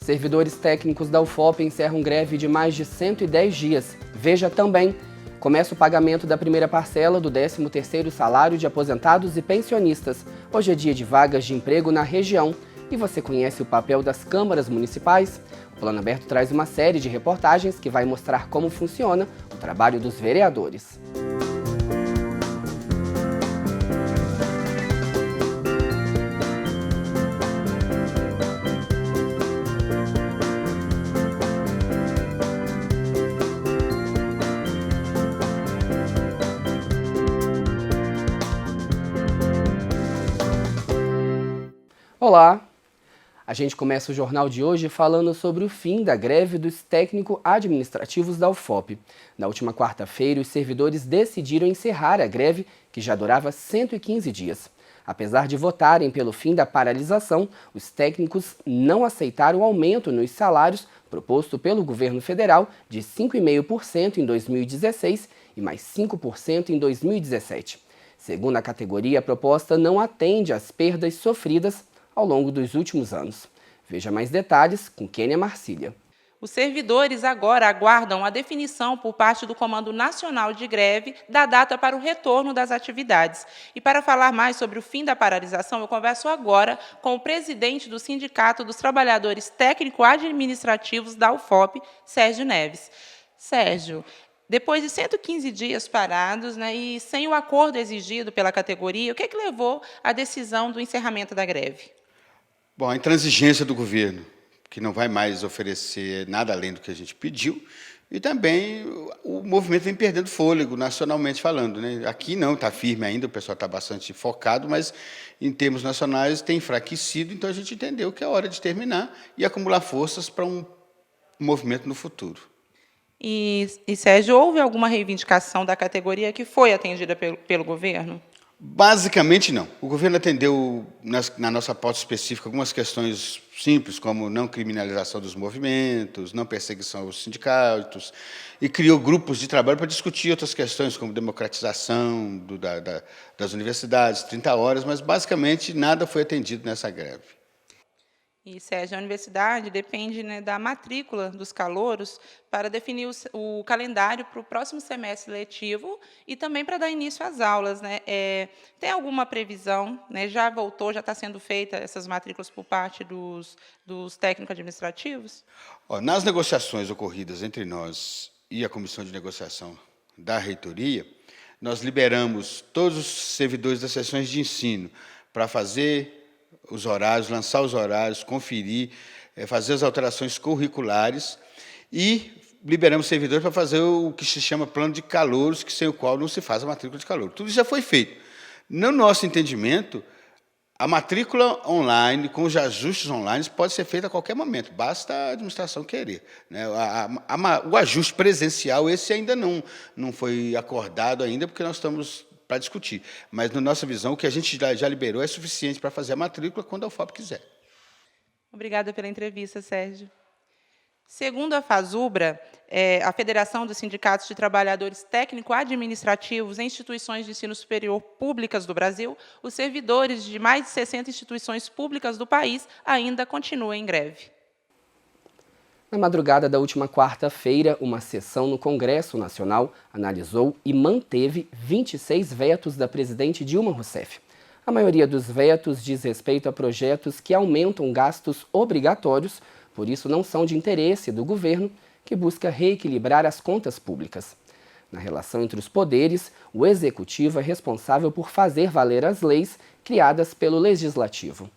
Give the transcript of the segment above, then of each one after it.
Servidores técnicos da UFOP encerram greve de mais de 110 dias. Veja também, começa o pagamento da primeira parcela do 13º salário de aposentados e pensionistas. Hoje é dia de vagas de emprego na região. E você conhece o papel das câmaras municipais? O Plano Aberto traz uma série de reportagens que vai mostrar como funciona o trabalho dos vereadores. Olá! A gente começa o jornal de hoje falando sobre o fim da greve dos técnico-administrativos da UFOP. Na última quarta-feira, os servidores decidiram encerrar a greve, que já durava 115 dias. Apesar de votarem pelo fim da paralisação, os técnicos não aceitaram o aumento nos salários proposto pelo governo federal de 5,5% em 2016 e mais 5% em 2017. Segundo a categoria, a proposta não atende às perdas sofridas ao longo dos últimos anos. Veja mais detalhes com Kênia Marcília. Os servidores agora aguardam a definição por parte do Comando Nacional de Greve da data para o retorno das atividades. E para falar mais sobre o fim da paralisação, eu converso agora com o presidente do Sindicato dos Trabalhadores Técnico-Administrativos da UFOP, Sérgio Neves. Sérgio, depois de 115 dias parados, e sem o acordo exigido pela categoria, o que levou à decisão do encerramento da greve? Bom, a intransigência do governo, que não vai mais oferecer nada além do que a gente pediu, e também o movimento vem perdendo fôlego, nacionalmente falando. Aqui não, está firme ainda, o pessoal está bastante focado, mas em termos nacionais tem enfraquecido, então a gente entendeu que é hora de terminar e acumular forças para um movimento no futuro. E Sérgio, houve alguma reivindicação da categoria que foi atendida pelo governo? Basicamente, não. O governo atendeu, na nossa pauta específica, algumas questões simples, como não criminalização dos movimentos, não perseguição aos sindicatos, e criou grupos de trabalho para discutir outras questões, como democratização das universidades, 30 horas, mas, basicamente, nada foi atendido nessa greve. E, Sérgio, a universidade depende da matrícula dos calouros para definir o calendário para o próximo semestre letivo e também para dar início às aulas. Tem alguma previsão? Já voltou, já está sendo feita essas matrículas por parte dos técnicos administrativos? Nas negociações ocorridas entre nós e a Comissão de Negociação da Reitoria, nós liberamos todos os servidores das seções de ensino para fazer os horários, lançar os horários, conferir, fazer as alterações curriculares e liberamos servidores para fazer o que se chama plano de calouros, sem o qual não se faz a matrícula de calouro. Tudo isso já foi feito. No nosso entendimento, a matrícula online, com os ajustes online, pode ser feita a qualquer momento, basta a administração querer. O ajuste presencial, esse ainda não foi acordado ainda, porque nós estamos para discutir. Mas, na nossa visão, o que a gente já liberou é suficiente para fazer a matrícula quando a UFOP quiser. Obrigada pela entrevista, Sérgio. Segundo a FASUBRA, a Federação dos Sindicatos de Trabalhadores Técnico-Administrativos em Instituições de Ensino Superior Públicas do Brasil, os servidores de mais de 60 instituições públicas do país ainda continuam em greve. Na madrugada da última quarta-feira, uma sessão no Congresso Nacional analisou e manteve 26 vetos da presidente Dilma Rousseff. A maioria dos vetos diz respeito a projetos que aumentam gastos obrigatórios, por isso não são de interesse do governo, que busca reequilibrar as contas públicas. Na relação entre os poderes, o Executivo é responsável por fazer valer as leis criadas pelo Legislativo.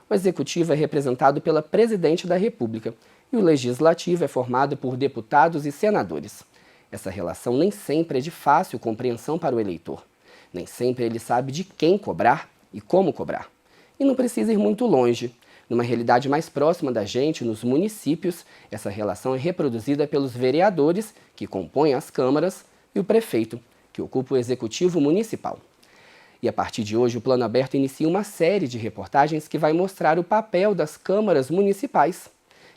O Executivo é representado pela Presidente da República, e o Legislativo é formado por deputados e senadores. Essa relação nem sempre é de fácil compreensão para o eleitor. Nem sempre ele sabe de quem cobrar e como cobrar. E não precisa ir muito longe. Numa realidade mais próxima da gente, nos municípios, essa relação é reproduzida pelos vereadores, que compõem as câmaras, e o prefeito, que ocupa o executivo municipal. E a partir de hoje, o Plano Aberto inicia uma série de reportagens que vai mostrar o papel das câmaras municipais.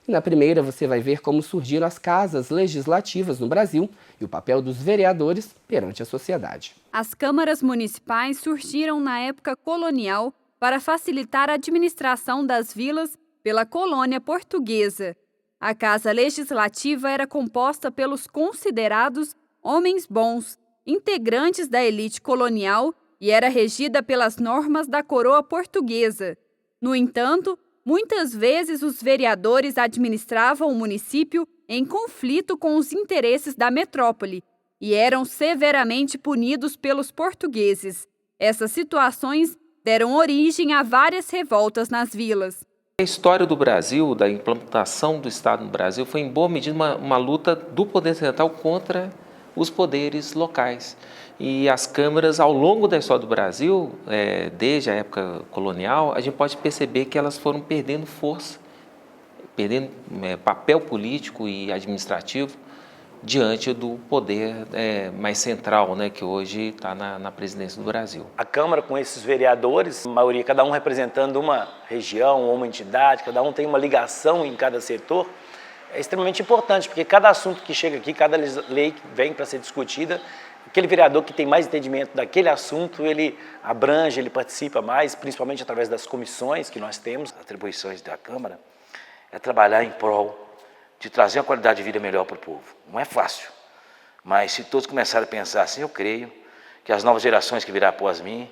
E na primeira você vai ver como surgiram as casas legislativas no Brasil e o papel dos vereadores perante a sociedade. As câmaras municipais surgiram na época colonial para facilitar a administração das vilas pela colônia portuguesa. A Casa Legislativa era composta pelos considerados homens bons, integrantes da elite colonial, e era regida pelas normas da coroa portuguesa. No entanto, muitas vezes os vereadores administravam o município em conflito com os interesses da metrópole e eram severamente punidos pelos portugueses. Essas situações deram origem a várias revoltas nas vilas. A história do Brasil, da implantação do Estado no Brasil, foi em boa medida uma luta do poder central contra os poderes locais. E as câmaras, ao longo da história do Brasil, desde a época colonial, a gente pode perceber que elas foram perdendo força, perdendo papel político e administrativo diante do poder mais central, né, que hoje está na presidência do Brasil. A Câmara, com esses vereadores, a maioria, cada um representando uma região ou uma entidade, cada um tem uma ligação em cada setor, é extremamente importante, porque cada assunto que chega aqui, cada lei que vem para ser discutida, aquele vereador que tem mais entendimento daquele assunto, ele abrange, ele participa mais, principalmente através das comissões que nós temos. As atribuições da Câmara é trabalhar em prol de trazer uma qualidade de vida melhor para o povo. Não é fácil, mas se todos começarem a pensar assim, eu creio que as novas gerações que virão após mim,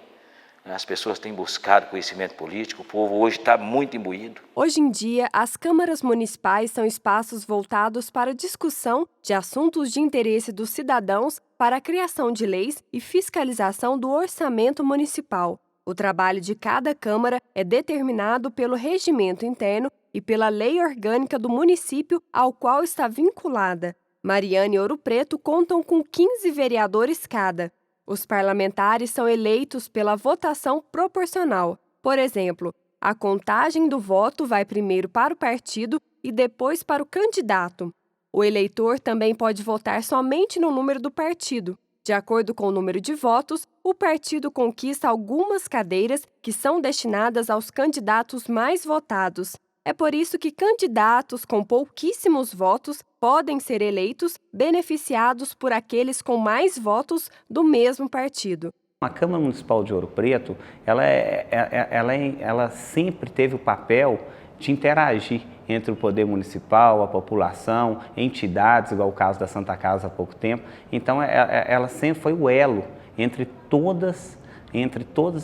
as pessoas têm buscado conhecimento político, o povo hoje está muito imbuído. Hoje em dia, as câmaras municipais são espaços voltados para discussão de assuntos de interesse dos cidadãos, para a criação de leis e fiscalização do orçamento municipal. O trabalho de cada câmara é determinado pelo regimento interno e pela lei orgânica do município ao qual está vinculada. Mariana e Ouro Preto contam com 15 vereadores cada. Os parlamentares são eleitos pela votação proporcional. Por exemplo, a contagem do voto vai primeiro para o partido e depois para o candidato. O eleitor também pode votar somente no número do partido. De acordo com o número de votos, o partido conquista algumas cadeiras que são destinadas aos candidatos mais votados. É por isso que candidatos com pouquíssimos votos podem ser eleitos, beneficiados por aqueles com mais votos do mesmo partido. A Câmara Municipal de Ouro Preto, ela sempre teve o papel de interagir entre o poder municipal, a população, entidades, igual o caso da Santa Casa há pouco tempo. Então, ela sempre foi o elo entre todas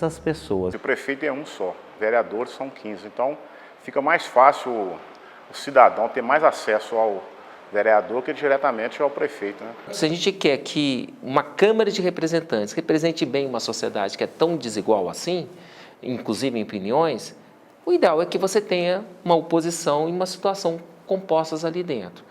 as pessoas. O prefeito é um só, vereadores são 15, então fica mais fácil o cidadão ter mais acesso ao vereador que diretamente ao prefeito, né? Se a gente quer que uma Câmara de Representantes represente bem uma sociedade que é tão desigual assim, inclusive em opiniões, o ideal é que você tenha uma oposição e uma situação compostas ali dentro.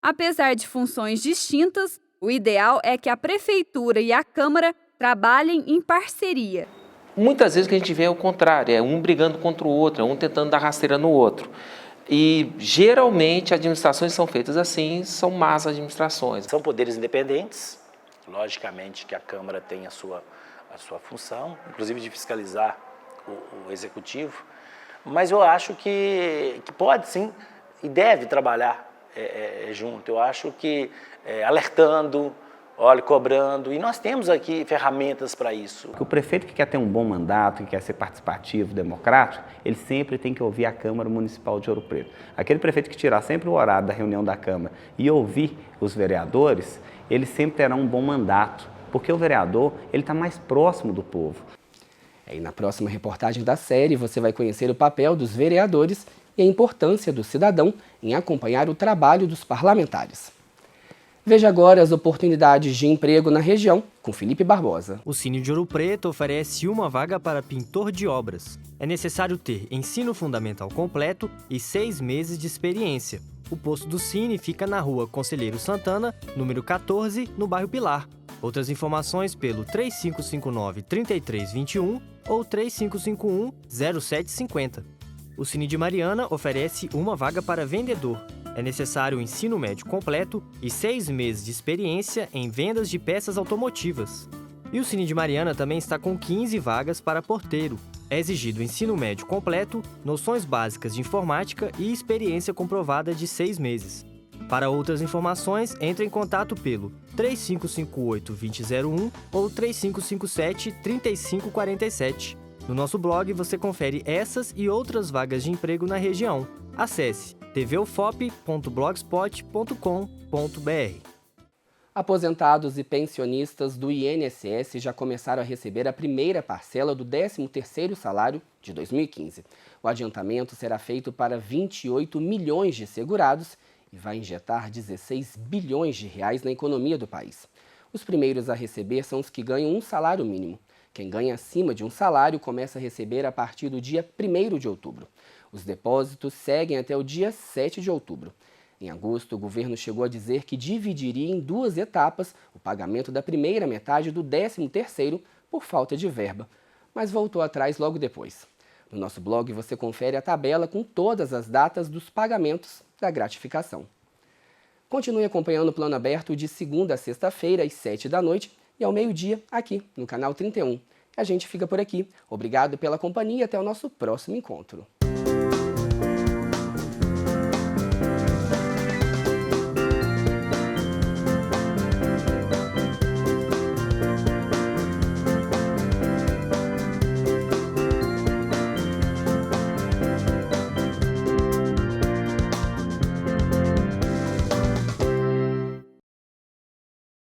Apesar de funções distintas, o ideal é que a Prefeitura e a Câmara trabalhem em parceria. Muitas vezes o que a gente vê é o contrário, é um brigando contra o outro, é um tentando dar rasteira no outro. E, geralmente, administrações são feitas assim, são más administrações. São poderes independentes, logicamente que a Câmara tem a sua função, inclusive de fiscalizar o Executivo, mas eu acho que pode sim e deve trabalhar junto. Eu acho que alertando, cobrando, e nós temos aqui ferramentas para isso. O prefeito que quer ter um bom mandato, que quer ser participativo, democrático, ele sempre tem que ouvir a Câmara Municipal de Ouro Preto. Aquele prefeito que tirar sempre o horário da reunião da Câmara e ouvir os vereadores, ele sempre terá um bom mandato, porque o vereador está mais próximo do povo. E na próxima reportagem da série você vai conhecer o papel dos vereadores e a importância do cidadão em acompanhar o trabalho dos parlamentares. Veja agora as oportunidades de emprego na região com Felipe Barbosa. O Cine de Ouro Preto oferece uma vaga para pintor de obras. É necessário ter ensino fundamental completo e 6 meses de experiência. O posto do Cine fica na rua Conselheiro Santana, número 14, no bairro Pilar. Outras informações pelo 3559-3321 ou 3551-0750. O Cine de Mariana oferece uma vaga para vendedor. É necessário o ensino médio completo e 6 meses de experiência em vendas de peças automotivas. E o Cine de Mariana também está com 15 vagas para porteiro. É exigido o ensino médio completo, noções básicas de informática e experiência comprovada de 6 meses. Para outras informações, entre em contato pelo 3558-2001 ou 3557-3547. No nosso blog você confere essas e outras vagas de emprego na região. Acesse tvufop.blogspot.com.br. Aposentados e pensionistas do INSS já começaram a receber a primeira parcela do 13º salário de 2015. O adiantamento será feito para 28 milhões de segurados e vai injetar 16 bilhões de reais na economia do país. Os primeiros a receber são os que ganham um salário mínimo. Quem ganha acima de um salário começa a receber a partir do dia 1º de outubro. Os depósitos seguem até o dia 7 de outubro. Em agosto, o governo chegou a dizer que dividiria em 2 etapas o pagamento da primeira metade do 13º por falta de verba, mas voltou atrás logo depois. No nosso blog você confere a tabela com todas as datas dos pagamentos da gratificação. Continue acompanhando o Plano Aberto de segunda a sexta-feira, às 7 da noite e ao meio-dia, aqui no canal 31. A gente fica por aqui. Obrigado pela companhia e até o nosso próximo encontro.